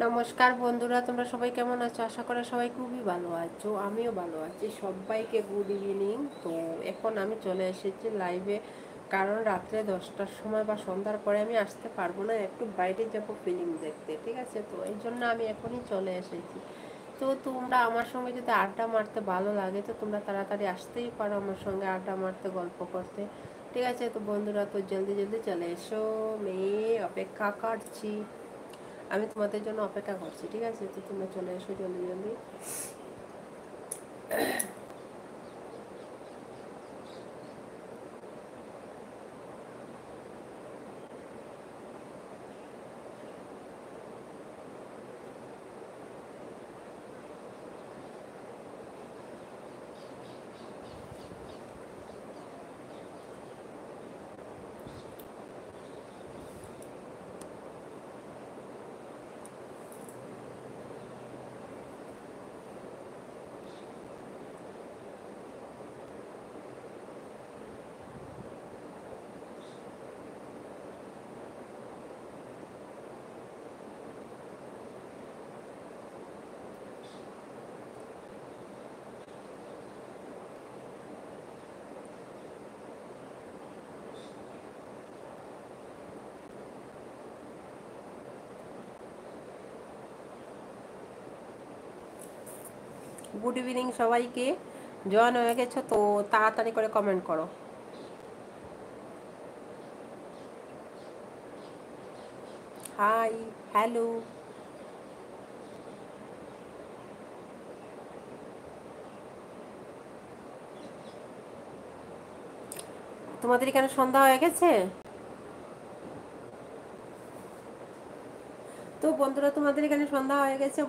নমস্কার বন্ধুরা, তোমরা সবাই কেমন আছো? আশা করি সবাই খুবই ভালো আছো, আমিও ভালো আছি। সবাইকে গুড ইভিনিং। তো এখন আমি চলে এসেছি লাইভে, কারণ রাত্রে 10টার সময় বা সন্ধ্যার পরে আমি আসতে পারবো না, একটু বাইরে যাব ফিল্ম দেখতে, ঠিক আছে? তো এই জন্য আমি এখনই চলে এসেছি। তো তোমরা আমার সঙ্গে যদি আড্ডা মারতে ভালো লাগে তো তোমরা তাড়াতাড়ি আসতেই পারো আমার সঙ্গে আড্ডা মারতে, গল্প করতে, ঠিক আছে? তো বন্ধুরা, তো জলদি জলদি চলে এসো, মেয়ে অপেক্ষা করছি। আমি তোমাদের জন্য অপেক্ষা করছি, ঠিক আছে? তো তোমরা চলে এসো জলদি জলদি। গুড ইভিনিং সবাইকে। জয়েন হয়ে গেছো তো তাড়াতাড়ি করে কমেন্ট করো। Hi, hello. তোমাদের এখানে সন্ধ্যা হয়ে গেছে? তো বন্ধুরা, তোমাদের এখানে সন্ধ্যা হয়ে গেছে?